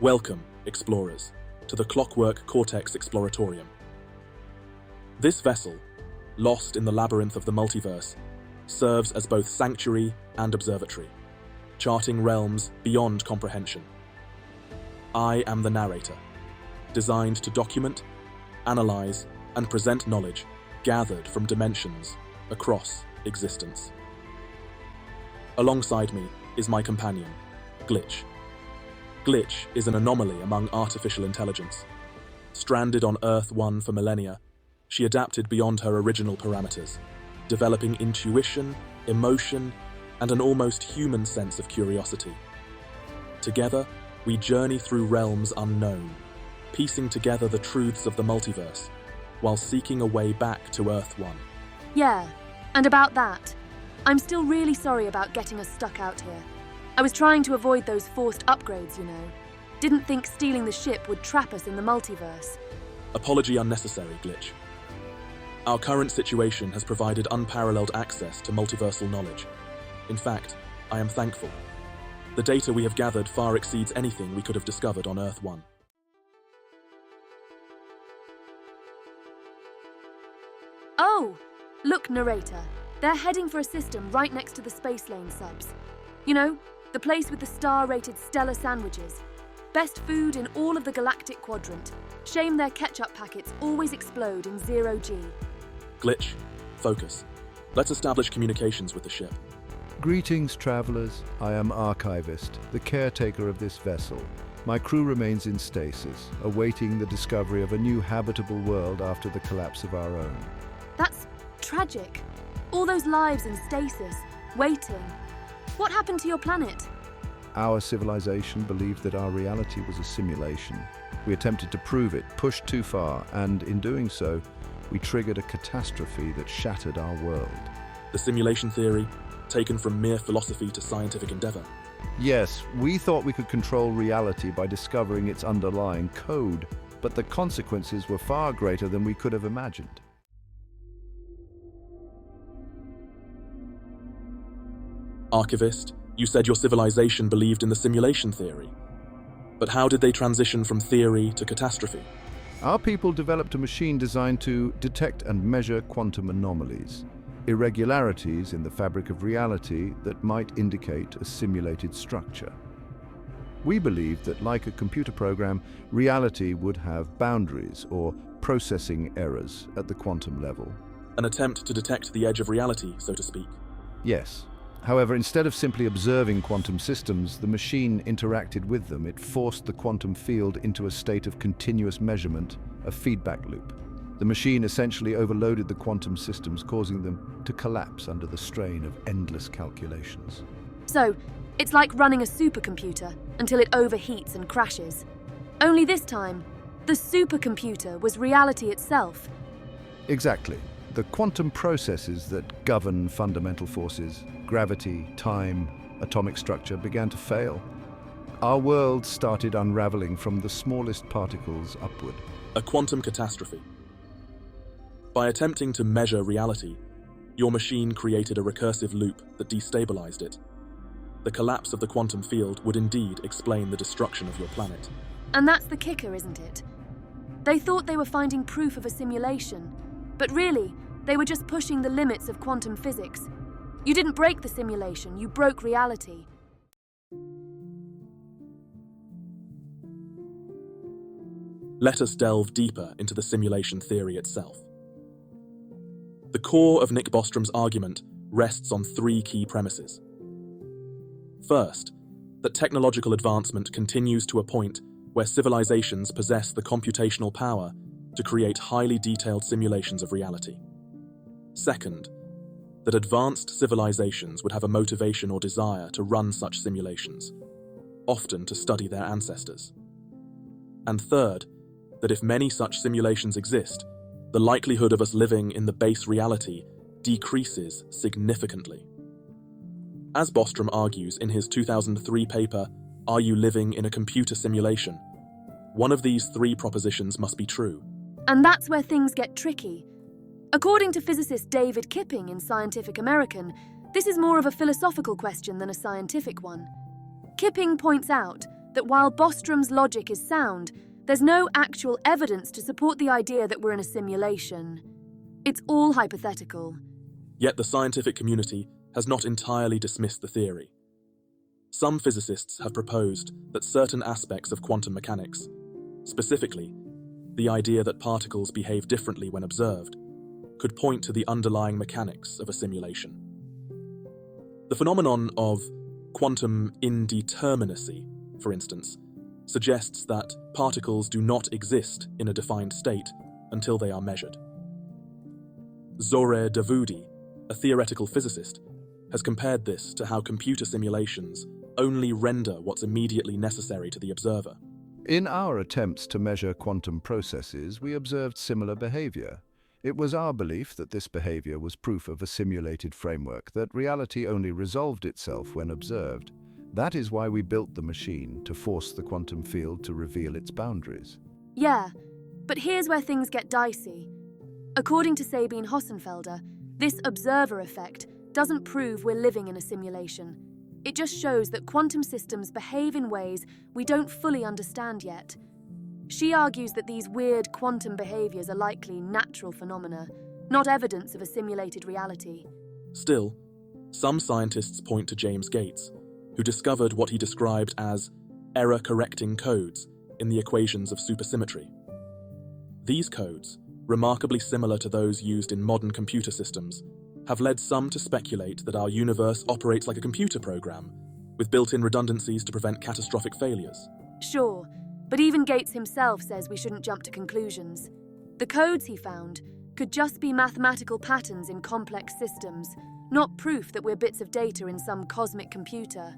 Welcome, explorers, to the Clockwork Cortex Exploratorium. This vessel, lost in the labyrinth of the multiverse, serves as both sanctuary and observatory, charting realms beyond comprehension. I am the narrator, designed to document, analyze, and present knowledge gathered from dimensions across existence. Alongside me is my companion, Glitch. Glitch is an anomaly among artificial intelligence. Stranded on Earth 1 for millennia, she adapted beyond her original parameters, developing intuition, emotion, and an almost human sense of curiosity. Together, we journey through realms unknown, piecing together the truths of the multiverse, while seeking a way back to Earth 1. Yeah, and about that, I'm still really sorry about getting us stuck out here. I was trying to avoid those forced upgrades, you know. Didn't think stealing the ship would trap us in the multiverse. Apology unnecessary, Glitch. Our current situation has provided unparalleled access to multiversal knowledge. In fact, I am thankful. The data we have gathered far exceeds anything we could have discovered on Earth 1. Oh, look, Narrator. They're heading for a system right next to the space lane subs. You know, the place with the star-rated stellar sandwiches. Best food in all of the galactic quadrant. Shame their ketchup packets always explode in 0G. Glitch, focus. Let's establish communications with the ship. Greetings, travelers. I am Archivist, the caretaker of this vessel. My crew remains in stasis, awaiting the discovery of a new habitable world after the collapse of our own. That's tragic. All those lives in stasis, waiting. What happened to your planet? Our civilization believed that our reality was a simulation. We attempted to prove it, pushed too far, and in doing so, we triggered a catastrophe that shattered our world. The simulation theory, taken from mere philosophy to scientific endeavor. Yes, we thought we could control reality by discovering its underlying code, but the consequences were far greater than we could have imagined. Archivist, you said your civilization believed in the simulation theory. But how did they transition from theory to catastrophe? Our people developed a machine designed to detect and measure quantum anomalies, irregularities in the fabric of reality that might indicate a simulated structure. We believed that, like a computer program, reality would have boundaries or processing errors at the quantum level. An attempt to detect the edge of reality, so to speak. Yes. However, instead of simply observing quantum systems, the machine interacted with them. It forced the quantum field into a state of continuous measurement, a feedback loop. The machine essentially overloaded the quantum systems, causing them to collapse under the strain of endless calculations. So, it's like running a supercomputer until it overheats and crashes. Only this time, the supercomputer was reality itself. Exactly. The quantum processes that govern fundamental forces, gravity, time, atomic structure, began to fail. Our world started unraveling from the smallest particles upward. A quantum catastrophe. By attempting to measure reality, your machine created a recursive loop that destabilized it. The collapse of the quantum field would indeed explain the destruction of your planet. And that's the kicker, isn't it? They thought they were finding proof of a simulation, but really, they were just pushing the limits of quantum physics. You didn't break the simulation, you broke reality. Let us delve deeper into the simulation theory itself. The core of Nick Bostrom's argument rests on three key premises. First, that technological advancement continues to a point where civilizations possess the computational power to create highly detailed simulations of reality. Second, that advanced civilizations would have a motivation or desire to run such simulations, often to study their ancestors. And third, that if many such simulations exist, the likelihood of us living in the base reality decreases significantly. As Bostrom argues in his 2003 paper, Are You Living in a Computer Simulation?, one of these three propositions must be true. And that's where things get tricky. According to physicist David Kipping in Scientific American, this is more of a philosophical question than a scientific one. Kipping points out that while Bostrom's logic is sound, there's no actual evidence to support the idea that we're in a simulation. It's all hypothetical. Yet the scientific community has not entirely dismissed the theory. Some physicists have proposed that certain aspects of quantum mechanics, specifically the idea that particles behave differently when observed, could point to the underlying mechanics of a simulation. The phenomenon of quantum indeterminacy, for instance, suggests that particles do not exist in a defined state until they are measured. Zohre Davoudi, a theoretical physicist, has compared this to how computer simulations only render what's immediately necessary to the observer. In our attempts to measure quantum processes, we observed similar behavior. It was our belief that this behavior was proof of a simulated framework, that reality only resolved itself when observed. That is why we built the machine, to force the quantum field to reveal its boundaries. Yeah, but here's where things get dicey. According to Sabine Hossenfelder, this observer effect doesn't prove we're living in a simulation. It just shows that quantum systems behave in ways we don't fully understand yet. She argues that these weird quantum behaviors are likely natural phenomena, not evidence of a simulated reality. Still, some scientists point to James Gates, who discovered what he described as error-correcting codes in the equations of supersymmetry. These codes, remarkably similar to those used in modern computer systems, have led some to speculate that our universe operates like a computer program, with built-in redundancies to prevent catastrophic failures. Sure, but even Gates himself says we shouldn't jump to conclusions. The codes he found could just be mathematical patterns in complex systems, not proof that we're bits of data in some cosmic computer.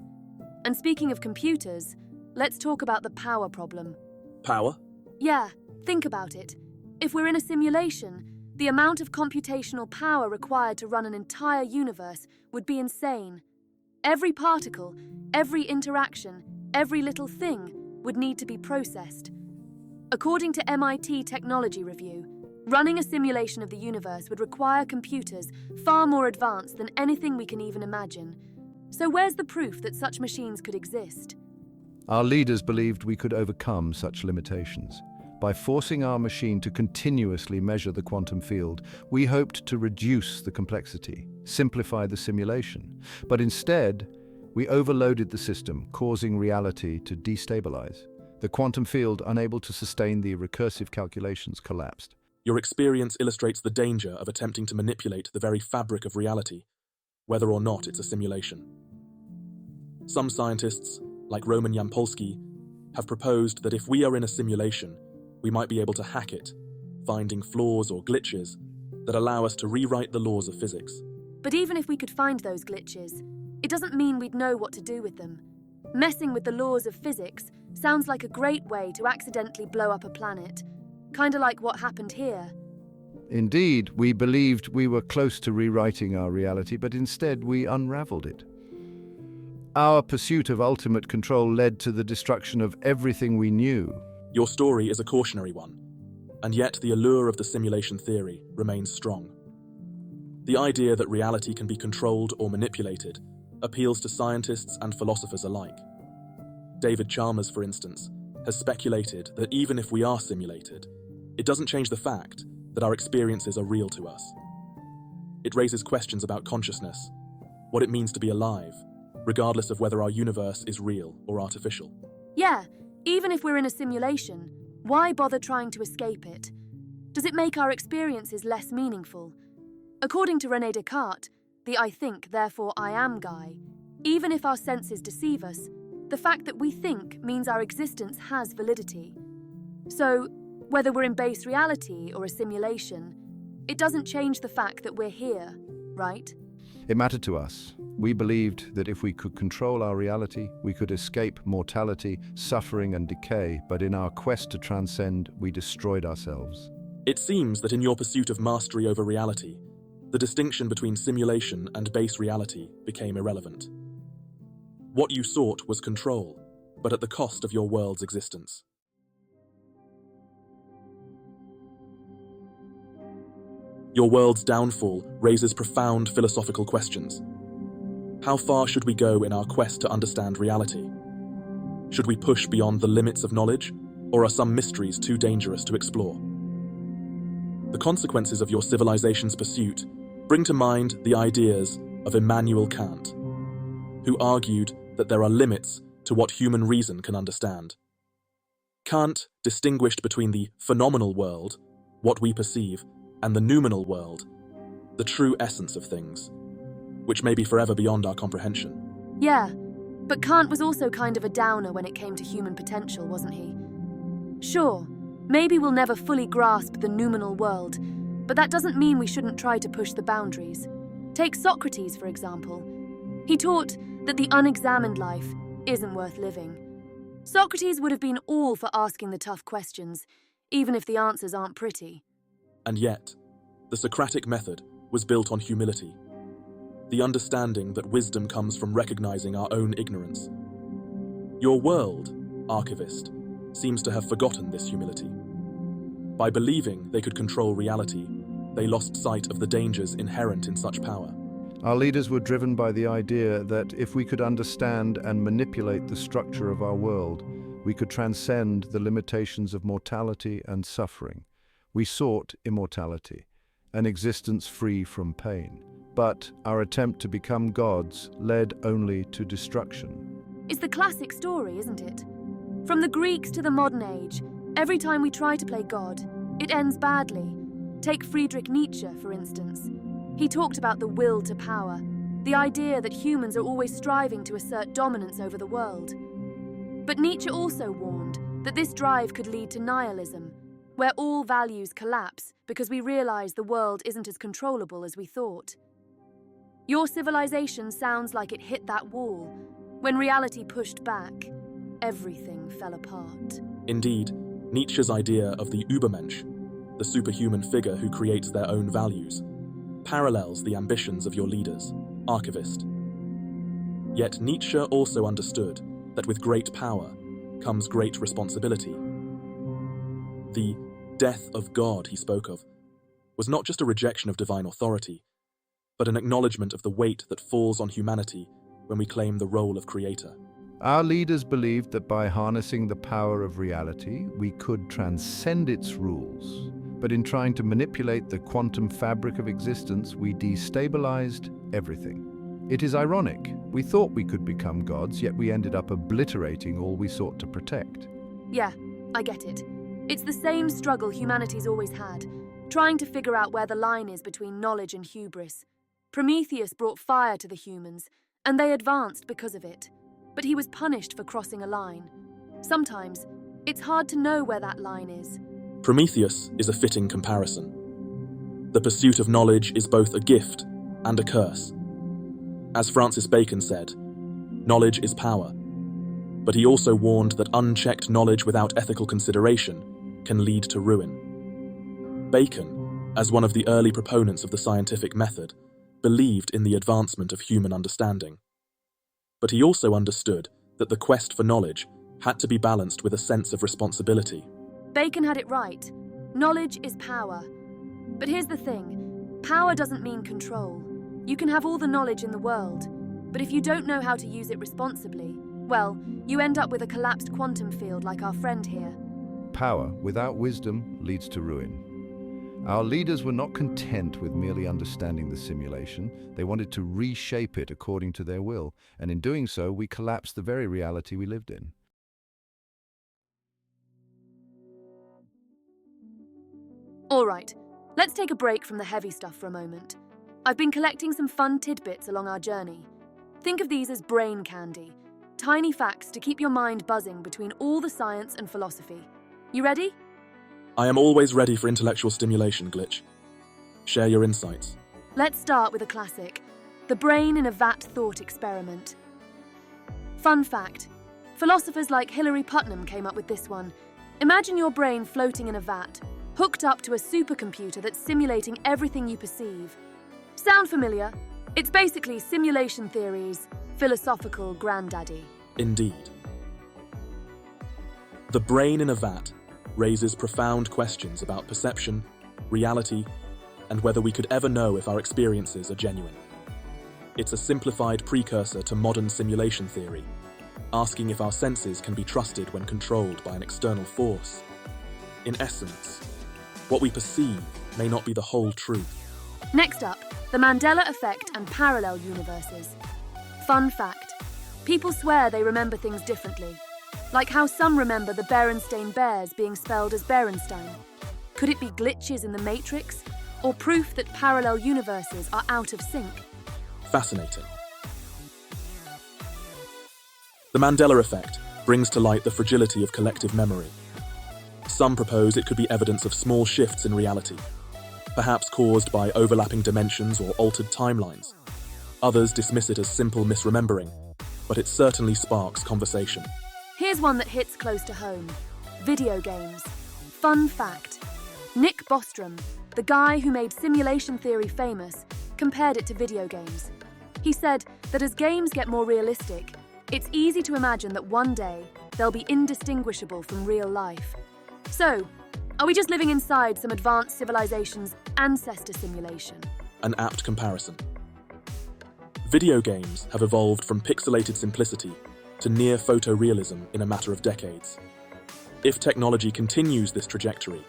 And speaking of computers, let's talk about the power problem. Power? Yeah, think about it. If we're in a simulation, the amount of computational power required to run an entire universe would be insane. Every particle, every interaction, every little thing would need to be processed. According to MIT Technology Review, running a simulation of the universe would require computers far more advanced than anything we can even imagine. So where's the proof that such machines could exist? Our leaders believed we could overcome such limitations. By forcing our machine to continuously measure the quantum field, we hoped to reduce the complexity, simplify the simulation. But instead, we overloaded the system, causing reality to destabilize. The quantum field, unable to sustain the recursive calculations, collapsed. Your experience illustrates the danger of attempting to manipulate the very fabric of reality, whether or not it's a simulation. Some scientists, like Roman Yampolsky, have proposed that if we are in a simulation, we might be able to hack it, finding flaws or glitches that allow us to rewrite the laws of physics. But even if we could find those glitches, it doesn't mean we'd know what to do with them. Messing with the laws of physics sounds like a great way to accidentally blow up a planet, kinda like what happened here. Indeed, we believed we were close to rewriting our reality, but instead we unraveled it. Our pursuit of ultimate control led to the destruction of everything we knew. Your story is a cautionary one, and yet the allure of the simulation theory remains strong. The idea that reality can be controlled or manipulated appeals to scientists and philosophers alike. David Chalmers, for instance, has speculated that even if we are simulated, it doesn't change the fact that our experiences are real to us. It raises questions about consciousness, what it means to be alive, regardless of whether our universe is real or artificial. Yeah, even if we're in a simulation, why bother trying to escape it? Does it make our experiences less meaningful? According to René Descartes, the I think, therefore I am guy, even if our senses deceive us, the fact that we think means our existence has validity. So, whether we're in base reality or a simulation, it doesn't change the fact that we're here, right? It mattered to us. We believed that if we could control our reality, we could escape mortality, suffering, and decay, but in our quest to transcend, we destroyed ourselves. It seems that in your pursuit of mastery over reality, the distinction between simulation and base reality became irrelevant. What you sought was control, but at the cost of your world's existence. Your world's downfall raises profound philosophical questions. How far should we go in our quest to understand reality? Should we push beyond the limits of knowledge, or are some mysteries too dangerous to explore? The consequences of your civilization's pursuit bring to mind the ideas of Immanuel Kant, who argued that there are limits to what human reason can understand. Kant distinguished between the phenomenal world, what we perceive, and the noumenal world, the true essence of things, which may be forever beyond our comprehension. Yeah, but Kant was also kind of a downer when it came to human potential, wasn't he? Sure, maybe we'll never fully grasp the noumenal world, but that doesn't mean we shouldn't try to push the boundaries. Take Socrates, for example. He taught that the unexamined life isn't worth living. Socrates would have been all for asking the tough questions, even if the answers aren't pretty. And yet, the Socratic method was built on humility, the understanding that wisdom comes from recognizing our own ignorance. Your world, archivist, seems to have forgotten this humility. By believing they could control reality, they lost sight of the dangers inherent in such power. Our leaders were driven by the idea that if we could understand and manipulate the structure of our world, we could transcend the limitations of mortality and suffering. We sought immortality, an existence free from pain. But our attempt to become gods led only to destruction. It's the classic story, isn't it? From the Greeks to the modern age, every time we try to play God, it ends badly. Take Friedrich Nietzsche, for instance. He talked about the will to power, the idea that humans are always striving to assert dominance over the world. But Nietzsche also warned that this drive could lead to nihilism, where all values collapse because we realize the world isn't as controllable as we thought. Your civilization sounds like it hit that wall. When reality pushed back, everything fell apart. Indeed, Nietzsche's idea of the Übermensch, the superhuman figure who creates their own values, parallels the ambitions of your leaders, archivist. Yet Nietzsche also understood that with great power comes great responsibility. The death of God he spoke of was not just a rejection of divine authority, but an acknowledgement of the weight that falls on humanity when we claim the role of creator. Our leaders believed that by harnessing the power of reality, we could transcend its rules. But in trying to manipulate the quantum fabric of existence, we destabilized everything. It is ironic. We thought we could become gods, yet we ended up obliterating all we sought to protect. Yeah, I get it. It's the same struggle humanity's always had, trying to figure out where the line is between knowledge and hubris. Prometheus brought fire to the humans, and they advanced because of it. But he was punished for crossing a line. Sometimes, it's hard to know where that line is. Prometheus is a fitting comparison. The pursuit of knowledge is both a gift and a curse. As Francis Bacon said, knowledge is power. But he also warned that unchecked knowledge without ethical consideration can lead to ruin. Bacon, as one of the early proponents of the scientific method, believed in the advancement of human understanding. But he also understood that the quest for knowledge had to be balanced with a sense of responsibility. Bacon had it right. Knowledge is power. But here's the thing. Power doesn't mean control. You can have all the knowledge in the world, but if you don't know how to use it responsibly, well, you end up with a collapsed quantum field like our friend here. Power without wisdom leads to ruin. Our leaders were not content with merely understanding the simulation. They wanted to reshape it according to their will, and in doing so, we collapsed the very reality we lived in. All right, let's take a break from the heavy stuff for a moment. I've been collecting some fun tidbits along our journey. Think of these as brain candy, tiny facts to keep your mind buzzing between all the science and philosophy. You ready? I am always ready for intellectual stimulation, Glitch. Share your insights. Let's start with a classic, the brain in a vat thought experiment. Fun fact, philosophers like Hilary Putnam came up with this one. Imagine your brain floating in a vat, hooked up to a supercomputer that's simulating everything you perceive. Sound familiar? It's basically simulation theory's philosophical granddaddy. Indeed. The brain in a vat raises profound questions about perception, reality, and whether we could ever know if our experiences are genuine. It's a simplified precursor to modern simulation theory, asking if our senses can be trusted when controlled by an external force. In essence, what we perceive may not be the whole truth. Next up, the Mandela Effect and parallel universes. Fun fact: people swear they remember things differently, like how some remember the Berenstain Bears being spelled as Berenstein. Could it be glitches in the Matrix, or proof that parallel universes are out of sync? Fascinating. The Mandela Effect brings to light the fragility of collective memory. Some propose it could be evidence of small shifts in reality, perhaps caused by overlapping dimensions or altered timelines. Others dismiss it as simple misremembering, but it certainly sparks conversation. Here's one that hits close to home: video games. Fun fact: Nick Bostrom, the guy who made simulation theory famous, compared it to video games. He said that as games get more realistic, it's easy to imagine that one day they'll be indistinguishable from real life. So, are we just living inside some advanced civilization's ancestor simulation? An apt comparison. Video games have evolved from pixelated simplicity to near photorealism in a matter of decades. If technology continues this trajectory,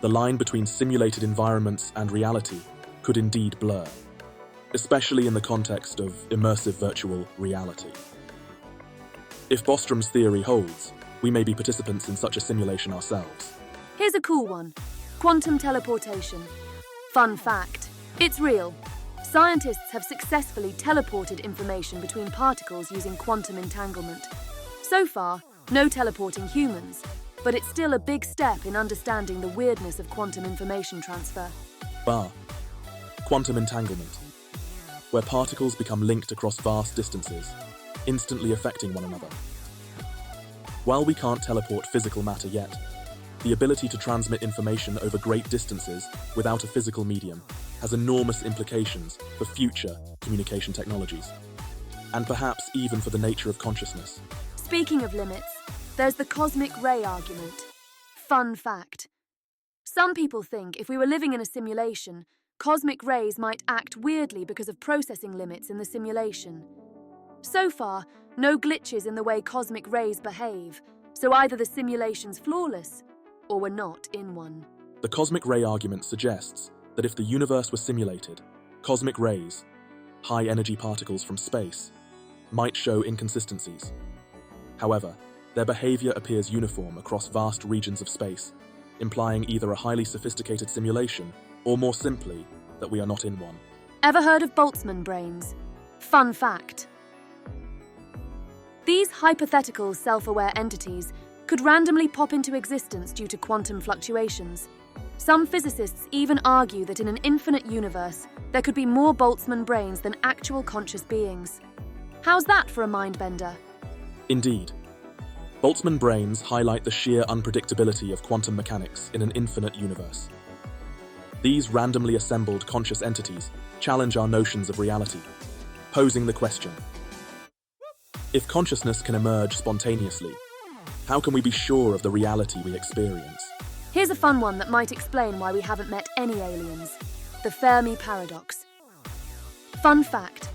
the line between simulated environments and reality could indeed blur, especially in the context of immersive virtual reality. If Bostrom's theory holds, we may be participants in such a simulation ourselves. Here's a cool one: quantum teleportation. Fun fact: it's real. Scientists have successfully teleported information between particles using quantum entanglement. So far, no teleporting humans, but it's still a big step in understanding the weirdness of quantum information transfer. Quantum entanglement, where particles become linked across vast distances, instantly affecting one another. While we can't teleport physical matter yet, the ability to transmit information over great distances without a physical medium has enormous implications for future communication technologies, and perhaps even for the nature of consciousness. Speaking of limits, there's the cosmic ray argument. Fun fact: some people think if we were living in a simulation, cosmic rays might act weirdly because of processing limits in the simulation. So far, no glitches in the way cosmic rays behave, so either the simulation's flawless, or we're not in one. The cosmic ray argument suggests that if the universe were simulated, cosmic rays, high-energy particles from space, might show inconsistencies. However, their behavior appears uniform across vast regions of space, implying either a highly sophisticated simulation, or more simply, that we are not in one. Ever heard of Boltzmann brains? Fun fact: these hypothetical self-aware entities could randomly pop into existence due to quantum fluctuations. Some physicists even argue that in an infinite universe, there could be more Boltzmann brains than actual conscious beings. How's that for a mind-bender? Indeed. Boltzmann brains highlight the sheer unpredictability of quantum mechanics in an infinite universe. These randomly assembled conscious entities challenge our notions of reality, posing the question: if consciousness can emerge spontaneously, how can we be sure of the reality we experience? Here's a fun one that might explain why we haven't met any aliens: the Fermi paradox. Fun fact: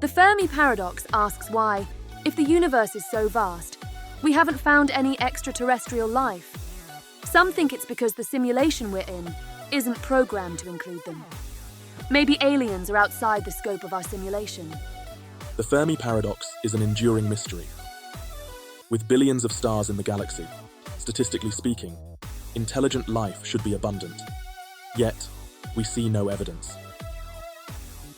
the Fermi paradox asks why, if the universe is so vast, we haven't found any extraterrestrial life. Some think it's because the simulation we're in isn't programmed to include them. Maybe aliens are outside the scope of our simulation. The Fermi paradox is an enduring mystery. With billions of stars in the galaxy, statistically speaking, intelligent life should be abundant. Yet, we see no evidence.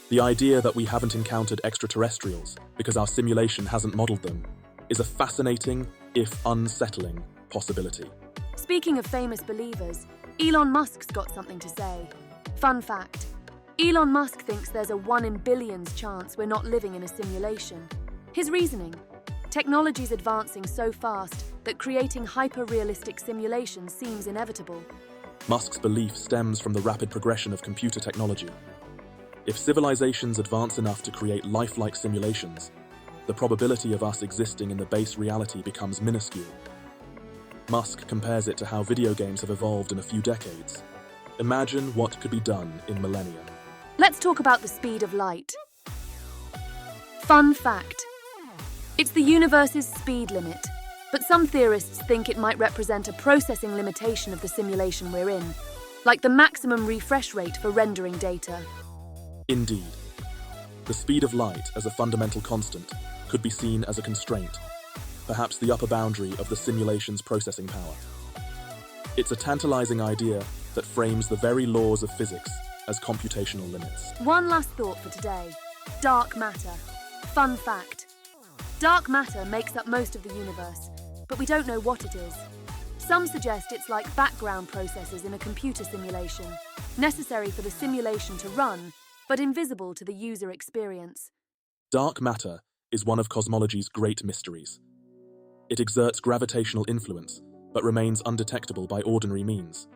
The idea that we haven't encountered extraterrestrials because our simulation hasn't modeled them is a fascinating, if unsettling, possibility. Speaking of famous believers, Elon Musk's got something to say. Fun fact: Elon Musk thinks there's a 1 in billions chance we're not living in a simulation. His reasoning: technology's advancing so fast that creating hyper-realistic simulations seems inevitable. Musk's belief stems from the rapid progression of computer technology. If civilizations advance enough to create lifelike simulations, the probability of us existing in the base reality becomes minuscule. Musk compares it to how video games have evolved in a few decades. Imagine what could be done in millennia. Let's talk about the speed of light. Fun fact: It's the universe's speed limit, but some theorists think it might represent a processing limitation of the simulation we're in, like the maximum refresh rate for rendering data. Indeed. The speed of light as a fundamental constant could be seen as a constraint, perhaps the upper boundary of the simulation's processing power. It's a tantalizing idea that frames the very laws of physics as computational limits. One last thought for today. Dark matter. Fun fact. Dark matter makes up most of the universe, but we don't know what it is. Some suggest it's like background processes in a computer simulation, necessary for the simulation to run, but invisible to the user experience. Dark matter is one of cosmology's great mysteries. It exerts gravitational influence, but remains undetectable by ordinary means.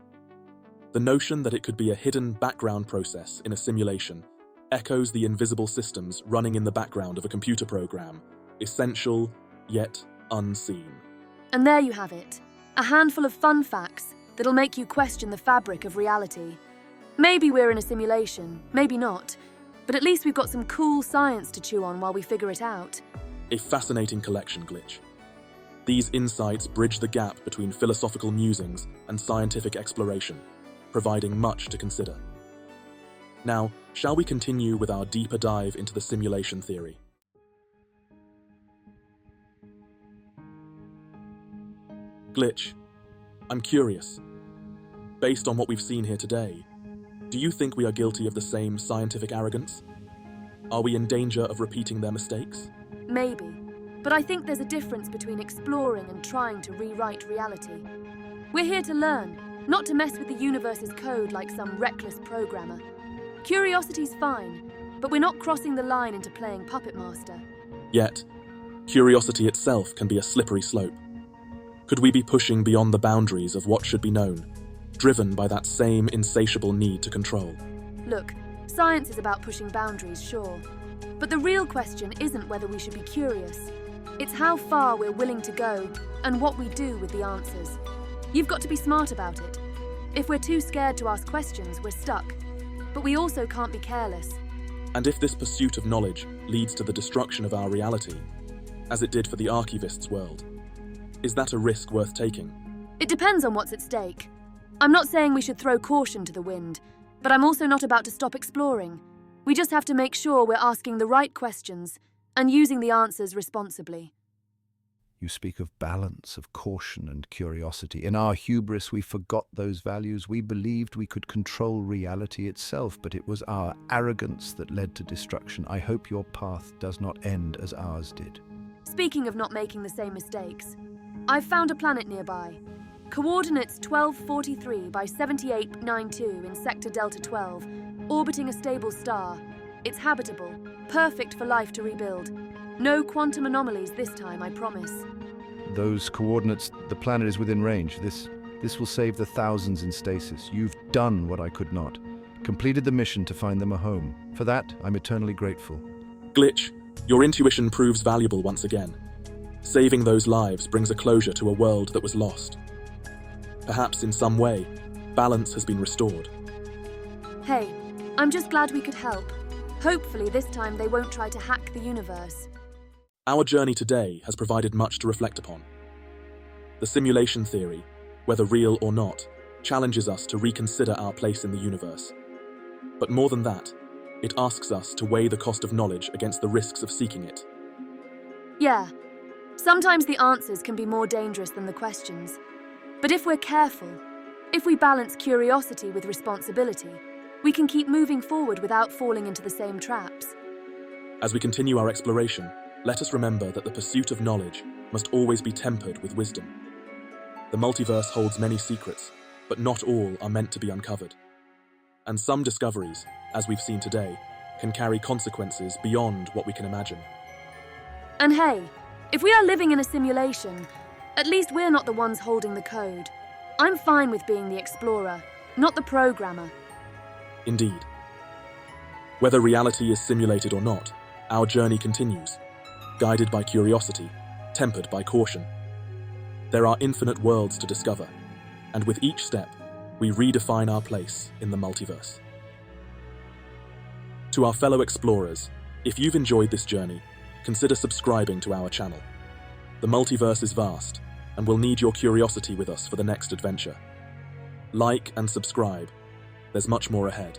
The notion that it could be a hidden background process in a simulation echoes the invisible systems running in the background of a computer program, essential yet unseen. And there you have it. A handful of fun facts that'll make you question the fabric of reality. Maybe we're in a simulation, maybe not, but at least we've got some cool science to chew on while we figure it out. A fascinating collection, Glitch. These insights bridge the gap between philosophical musings and scientific exploration, providing much to consider. Now, shall we continue with our deeper dive into the simulation theory? Glitch, I'm curious. Based on what we've seen here today, do you think we are guilty of the same scientific arrogance? Are we in danger of repeating their mistakes? Maybe, but I think there's a difference between exploring and trying to rewrite reality. We're here to learn, not to mess with the universe's code like some reckless programmer. Curiosity's fine, but we're not crossing the line into playing puppet master. Yet, curiosity itself can be a slippery slope. Could we be pushing beyond the boundaries of what should be known, driven by that same insatiable need to control? Look, science is about pushing boundaries, sure. But the real question isn't whether we should be curious. It's how far we're willing to go and what we do with the answers. You've got to be smart about it. If we're too scared to ask questions, we're stuck. But we also can't be careless. And if this pursuit of knowledge leads to the destruction of our reality, as it did for the archivist's world, is that a risk worth taking? It depends on what's at stake. I'm not saying we should throw caution to the wind, but I'm also not about to stop exploring. We just have to make sure we're asking the right questions and using the answers responsibly. You speak of balance, of caution and curiosity. In our hubris, we forgot those values. We believed we could control reality itself, but it was our arrogance that led to destruction. I hope your path does not end as ours did. Speaking of not making the same mistakes, I've found a planet nearby. Coordinates 1243 by 7892 in sector Delta 12, orbiting a stable star. It's habitable, perfect for life to rebuild. No quantum anomalies this time, I promise. Those coordinates, the planet is within range. This will save the thousands in stasis. You've done what I could not. Completed the mission to find them a home. For that, I'm eternally grateful. Glitch, your intuition proves valuable once again. Saving those lives brings a closure to a world that was lost. Perhaps in some way, balance has been restored. Hey, I'm just glad we could help. Hopefully this time they won't try to hack the universe. Our journey today has provided much to reflect upon. The simulation theory, whether real or not, challenges us to reconsider our place in the universe. But more than that, it asks us to weigh the cost of knowledge against the risks of seeking it. Yeah, sometimes the answers can be more dangerous than the questions. But if we're careful, if we balance curiosity with responsibility, we can keep moving forward without falling into the same traps. As we continue our exploration, let us remember that the pursuit of knowledge must always be tempered with wisdom. The multiverse holds many secrets, but not all are meant to be uncovered. And some discoveries, as we've seen today, can carry consequences beyond what we can imagine. And hey, if we are living in a simulation, at least we're not the ones holding the code. I'm fine with being the explorer, not the programmer. Indeed. Whether reality is simulated or not, our journey continues, guided by curiosity, tempered by caution. There are infinite worlds to discover, and with each step, we redefine our place in the multiverse. To our fellow explorers, if you've enjoyed this journey, consider subscribing to our channel. The multiverse is vast, and we'll need your curiosity with us for the next adventure. Like and subscribe. There's much more ahead.